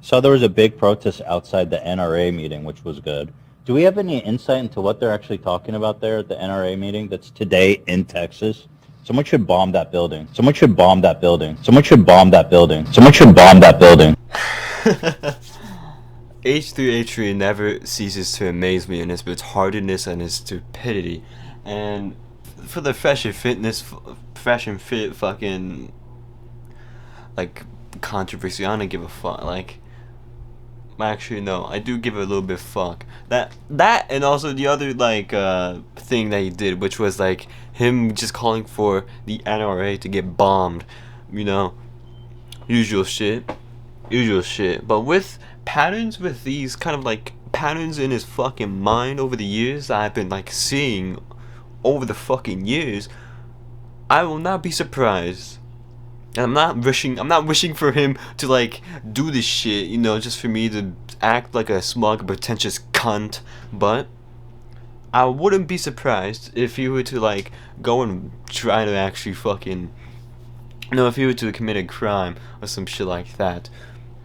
So there was a big protest outside the NRA meeting, which was good. Do we have any insight into what they're actually talking about there at the NRA meeting that's today in Texas? Someone should bomb that building. Someone should bomb that building. Someone should bomb that building. Someone should bomb that building. H3H3 never ceases to amaze me in his retardedness and his stupidity. And for the fresh and fit fucking, like, controversy, I don't give a fuck. Like, actually, no, I do give a little bit fuck. That and also the other, like, thing that he did, which was, like, him just calling for the NRA to get bombed. You know, usual shit. But with patterns, with these kind of, like, patterns in his fucking mind over the years that I've been, like, seeing over the fucking years, I will not be surprised. And I'm not wishing for him to, like, do this shit, you know, just for me to act like a smug, pretentious cunt. But I wouldn't be surprised if he were to, like, go and try to actually fucking, you know, if he were to commit a crime or some shit like that.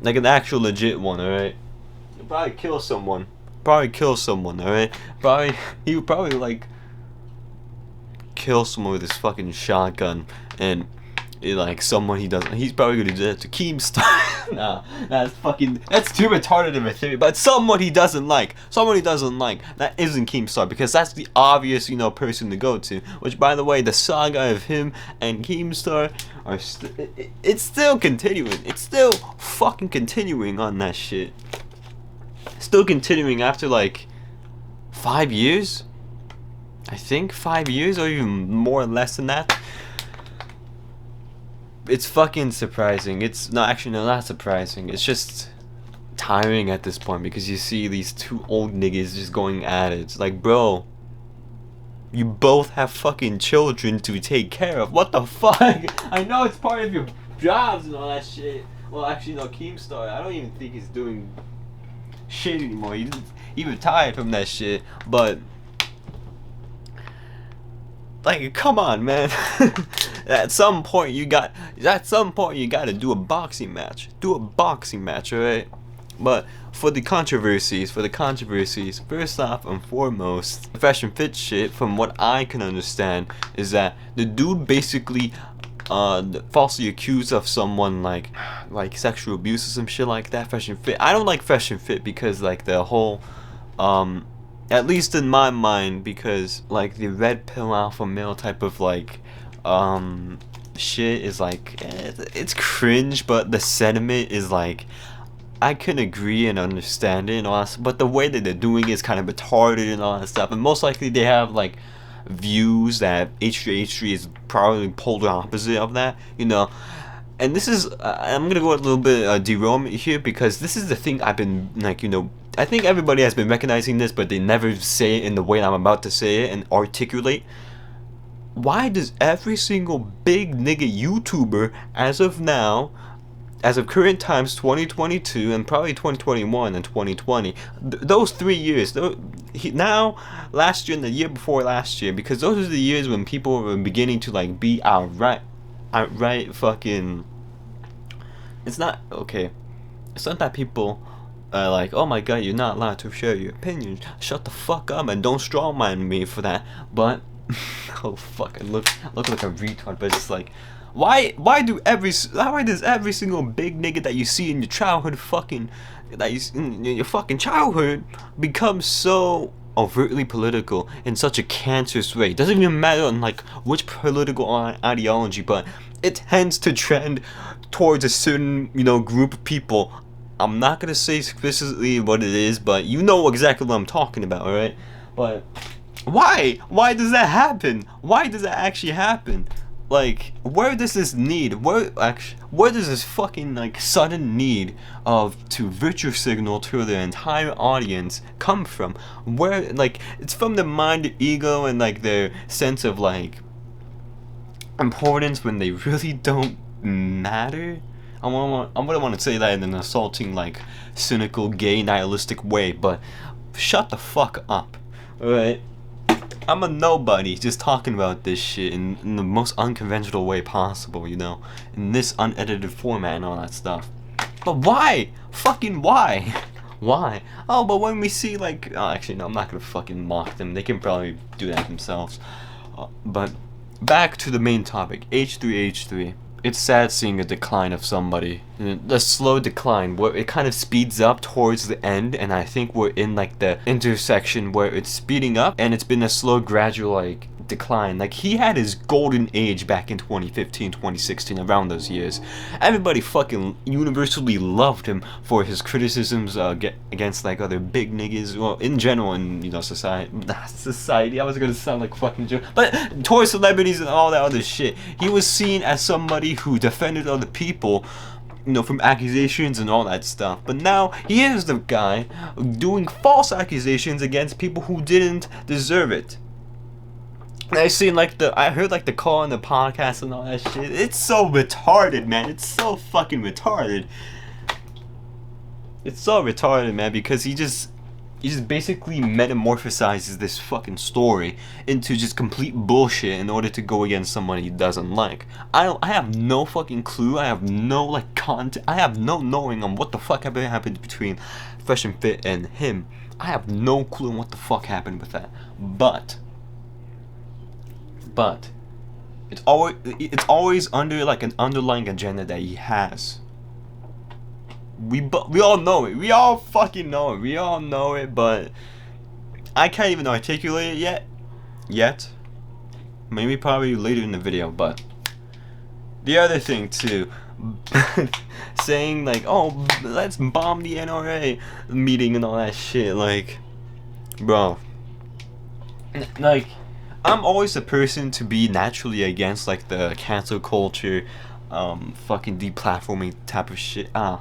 Like an actual legit one, alright? He'll probably kill someone. Alright? He would probably, like, kill someone with his fucking shotgun, and like someone he doesn't. He's probably gonna do that to Keemstar. Nah, that's too retarded of a theory. But someone he doesn't like. That isn't Keemstar, because that's the obvious, you know, person to go to. Which, by the way, the saga of him and Keemstar are it's still continuing. It's still fucking continuing on that shit. Still continuing after, like, 5 years. I think 5 years, or even more or less than that. It's fucking surprising. It's not surprising. It's just tiring at this point, because you see these two old niggas just going at it. It's like, bro, you both have fucking children to take care of. What the fuck? I know it's part of your jobs and all that shit. Well, actually, no, Keemstar, I don't even think he's doing shit anymore. He retired from that shit. But, like, come on, man. At some point you gotta do a boxing match. Alright? But for the controversies, first off and foremost, the fresh and fit shit, from what I can understand, is that the dude basically falsely accused of someone, like sexual abuse or some shit like that. Fresh and fit. I don't like fresh and fit because, like, the whole at least in my mind, because, like, the red pill alpha male type of, like, shit is, like, it's cringe, but the sentiment is, like, I can agree and understand it and all that, but the way that they're doing it is kind of retarded and all that stuff. And most likely they have, like, views that H3H3 is probably polar opposite of that, you know. And this is, I'm gonna go a little bit derailment here, because this is the thing I've been, like, you know, I think everybody has been recognizing this, but they never say it in the way I'm about to say it and articulate. Why does every single big nigga YouTuber, as of now, as of current times, 2022 and probably 2021 and 2020, those 3 years, now, last year and the year before last year, because those are the years when people were beginning to, like, be outright fucking, it's not that people like, oh my god, you're not allowed to share your opinions, shut the fuck up and don't strawman me for that. But oh fuck, I look like a retard. But it's like, why does every single big nigga that you see in your childhood in your fucking childhood become so overtly political in such a cancerous way? It doesn't even matter on, like, which political ideology, but it tends to trend towards a certain, you know, group of people. I'm not gonna say explicitly what it is, but you know exactly what I'm talking about, alright? But why does that happen? Why does that actually happen? Like, where does this need, where does this fucking, like, sudden need to virtue signal to the entire audience come from? Where, like, it's from the mind, the ego, and, like, their sense of, like, importance when they really don't matter? I wouldn't want to say that in an assaulting, like, cynical, gay, nihilistic way, but shut the fuck up, alright? I'm a nobody just talking about this shit in the most unconventional way possible, you know, in this unedited format and all that stuff. But why? Fucking why? Why? Oh, but when we see like, oh, actually no, I'm not gonna fucking mock them. They can probably do that themselves. But back to the main topic, H3H3. It's sad seeing a decline of somebody. The slow decline where it kind of speeds up towards the end, and I think we're in like the intersection where it's speeding up and it's been a slow gradual like decline. Like he had his golden age back in 2015, 2016, around those years. Everybody fucking universally loved him for his criticisms against like other big niggas, well, in general in, you know, society. I was gonna sound like fucking joke, but towards celebrities and all that other shit. He was seen as somebody who defended other people, you know, from accusations and all that stuff. But now he is the guy doing false accusations against people who didn't deserve it. I heard like the call on the podcast and all that shit. It's so retarded, man. It's so fucking retarded. It's so retarded, man, because he just basically metamorphosizes this fucking story into just complete bullshit in order to go against someone he doesn't like. I have no fucking clue. I have no like content. I have no knowing on what the fuck happened between Fresh and Fit and him. I have no clue on what the fuck happened with that. But it's always under like an underlying agenda that he has. We all know it. We all fucking know it. We all know it, but I can't even articulate it yet. Maybe probably later in the video. But the other thing too, saying like, oh, let's bomb the NRA meeting and all that shit. Like, bro, like, I'm always the person to be naturally against like the cancel culture, fucking deplatforming type of shit. Oh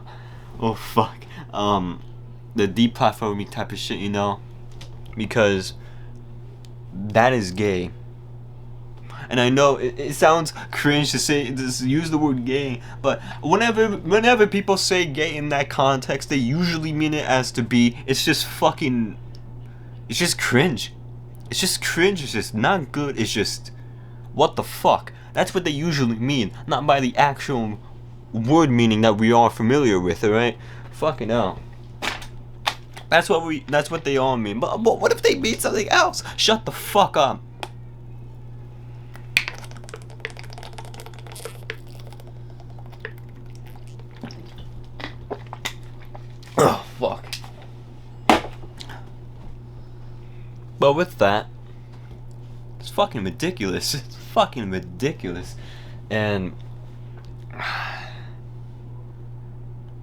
fuck. The deplatforming type of shit, you know, because that is gay. And I know it sounds cringe to say this, use the word gay, but whenever people say gay in that context, they usually mean it as to be, it's just cringe. It's just cringe, it's just not good, it's just, what the fuck? That's what they usually mean, not by the actual word meaning that we are familiar with, alright? Fucking hell. That's what they all mean. But what if they mean something else? Shut the fuck up. Oh, fuck. But with that, it's fucking ridiculous. It's fucking ridiculous. And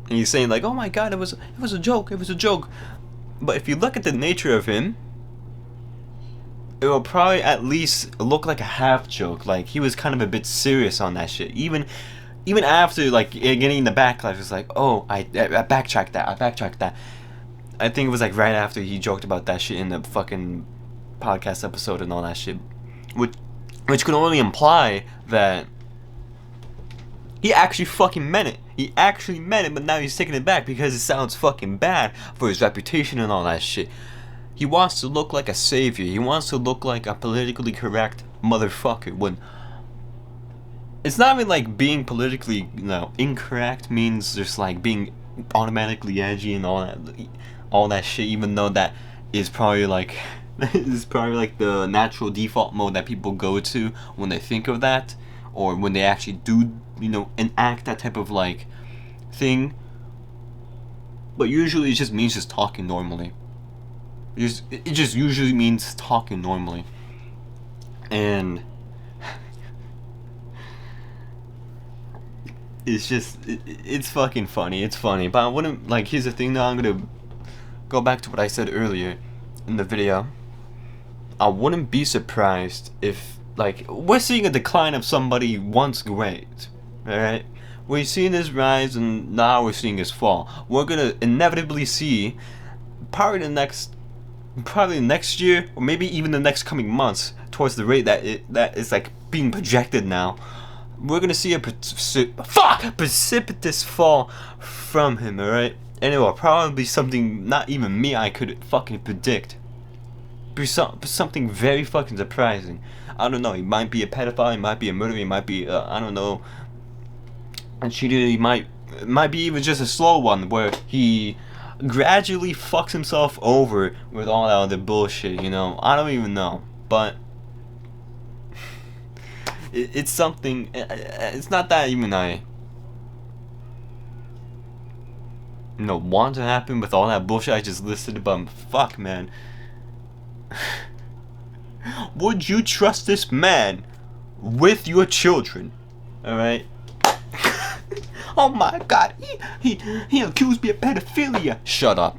he's saying like, oh my god, it was a joke, it was a joke. But if you look at the nature of him, it will probably at least look like a half joke. Like he was kind of a bit serious on that shit. Even after like getting the backlash, it's like, oh, I backtracked that. I think it was like right after he joked about that shit in the fucking podcast episode and all that shit, which could only imply that he actually fucking meant it. He actually meant it, but now he's taking it back because it sounds fucking bad for his reputation and all that shit. He wants to look like a savior. He wants to look like a politically correct motherfucker when it's not even like being politically, you know, incorrect means just like being automatically edgy and all that shit, even though that is probably like the natural default mode that people go to when they think of that, or when they actually do, you know, enact that type of like thing. But usually it just means just talking normally. It just usually means talking normally. And it's just it's fucking funny. It's funny. But I wouldn't, like, here's the thing now, I'm gonna go back to what I said earlier in the video. I wouldn't be surprised if, like, we're seeing a decline of somebody once great, alright? We're seeing his rise and now we're seeing his fall. We're gonna inevitably see probably next year, or maybe even the next coming months, towards the rate that is like being projected now, we're gonna see a precipitous fall from him, alright? And it will probably be something not even me I could fucking predict. Something very fucking surprising. I don't know, he might be a pedophile, he might be a murderer, he might be, I don't know, a cheater, he might It might be even just a slow one where he gradually fucks himself over with all that other bullshit, you know? I don't even know. But it's something. It's not that even I want to happen with all that bullshit I just listed, but fuck, man. Would you trust this man with your children? Alright? Oh my god, he accused me of pedophilia. Shut up.